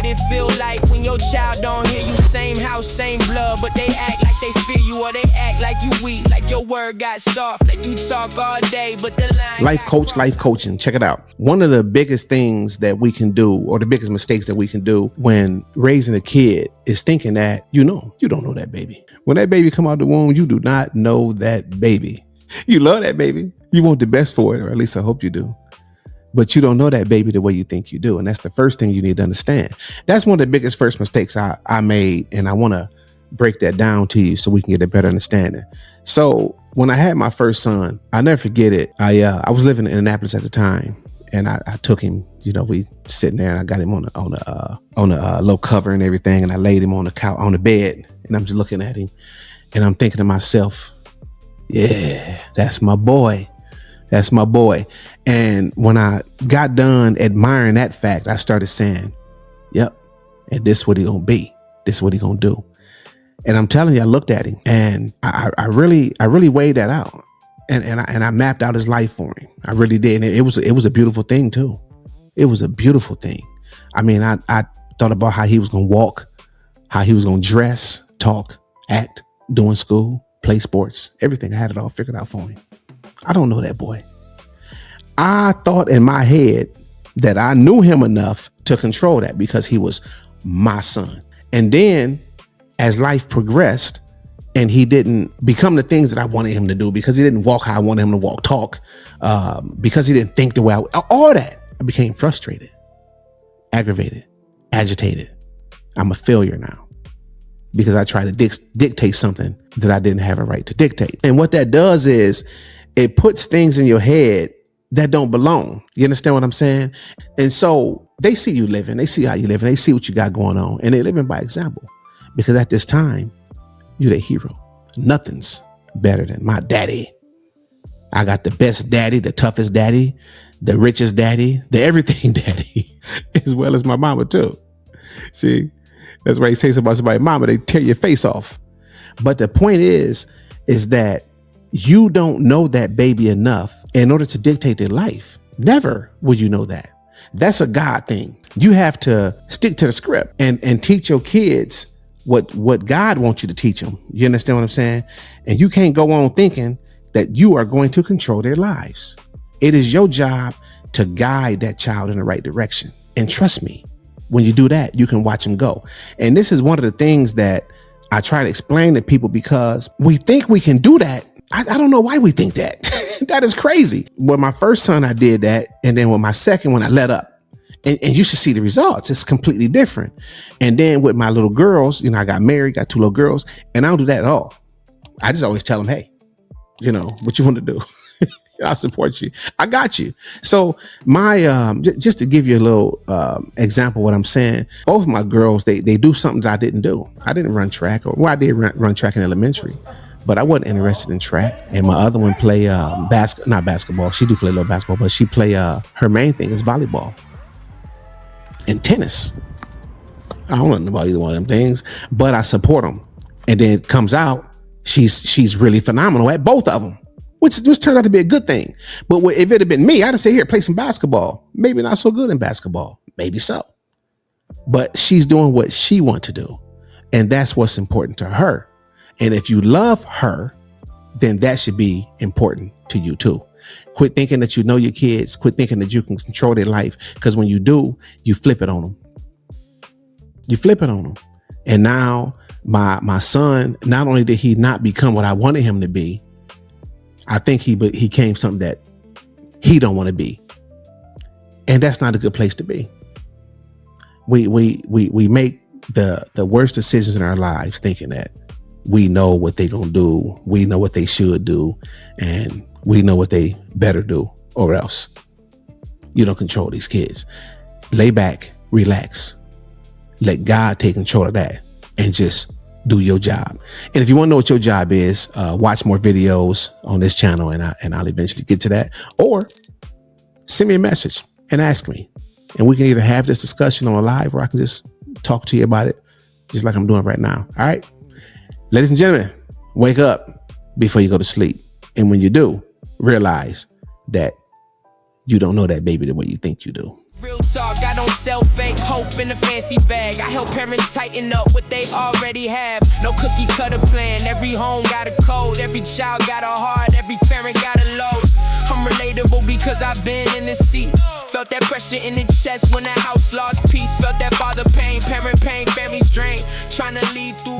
it feel like when your child don't hear you? Same house, same blood, but they act like they fear you, or they act like you weak, like your word got soft, like you talk all day, but the line. Life coach, life coaching. Check it out. One of the biggest things that we can do, or the biggest mistakes that we can do when raising a kid, is thinking that you don't know that baby. When that baby come out the womb, you do not know that baby. You love that baby. You want the best for it, or at least I hope you do. But you don't know that baby the way you think you do. And that's the first thing you need to understand. That's one of the biggest first mistakes I made. And I want to break that down to you so we can get a better understanding. So when I had my first son, I'll never forget it. I was living in Annapolis at the time, and I took him, we sitting there, and I got him on a low cover and everything. And I laid him on the couch, on the bed, and I'm just looking at him, and I'm thinking to myself, yeah, that's my boy. That's my boy. And when I got done admiring that fact, I started saying, yep, and this what he gonna be. This what he gonna do. And I'm telling you, I looked at him, and I really weighed that out. And I mapped out his life for him. I really did. And it was a beautiful thing too. It was a beautiful thing. I mean, I thought about how he was gonna walk, how he was gonna dress, talk, act, doing school, play sports, everything. I had it all figured out for him. I don't know that boy. I thought in my head that I knew him enough to control that because he was my son. And then as life progressed and he didn't become the things that I wanted him to do, because he didn't walk how I wanted him to walk, talk, because he didn't think the way all that, I became frustrated, aggravated, agitated. I'm a failure now because I try to dictate something that I didn't have a right to dictate. And what that does is it puts things in your head that don't belong. You understand what I'm saying? And so they see you living, they see how you live, and they see what you got going on, and they're living by example. Because at this time, you're the hero. Nothing's better than my daddy. I got the best daddy, the toughest daddy, the richest daddy, the everything daddy, as well as my mama too. See, that's why you say something about somebody's mama, they tear your face off. But the point is that you don't know that baby enough in order to dictate their life. Never would you know that. That's a God thing. You have to stick to the script and teach your kids what God wants you to teach them. You understand what I'm saying? And you can't go on thinking that you are going to control their lives. It is your job to guide that child in the right direction. And trust me, when you do that, you can watch them go. And this is one of the things that I try to explain to people, because we think we can do that. I don't know why we think that. That is crazy. With my first son, I did that. And then with my second one, I let up. And you should see the results. It's completely different. And then with my little girls, I got married, got 2 little girls, and I don't do that at all. I just always tell them, hey, what you want to do? I'll support you. I got you. So my, just to give you a little example of what I'm saying, both of my girls, they do something that I didn't do. I didn't run track, I did run track in elementary, but I wasn't interested in track. And my other one play not basketball. She do play a little basketball, but she play, her main thing is volleyball and tennis. I don't know about either one of them things, but I support them. And then it comes out, she's really phenomenal at both of them, which turned out to be a good thing. But if it had been me, I'd have said, here, play some basketball. Maybe not so good in basketball. Maybe so. But she's doing what she wants to do. And that's what's important to her. And if you love her, then that should be important to you too. Quit thinking that you know your kids. Quit thinking that you can control their life. Because when you do, you flip it on them. You flip it on them. And now my son, not only did he not become what I wanted him to be, I think he became something that he don't want to be. And that's not a good place to be. We make the worst decisions in our lives thinking that we know what they're going to do. We know what they should do. And we know what they better do, or else. You don't control these kids. Lay back, relax. Let God take control of that and just do your job. And if you want to know what your job is, watch more videos on this channel, and I'll eventually get to that. Or send me a message and ask me. And we can either have this discussion on a live, or I can just talk to you about it just like I'm doing right now. All right. Ladies and gentlemen, wake up before you go to sleep. And when you do, realize that you don't know that baby the way you think you do. Real talk, I don't sell fake hope in a fancy bag. I help parents tighten up what they already have. No cookie cutter plan, every home got a code. Every child got a heart, every parent got a load. I'm relatable because I've been in this seat. Felt that pressure in the chest when that house lost peace. Felt that father pain, parent pain, family strain. Trying to lead through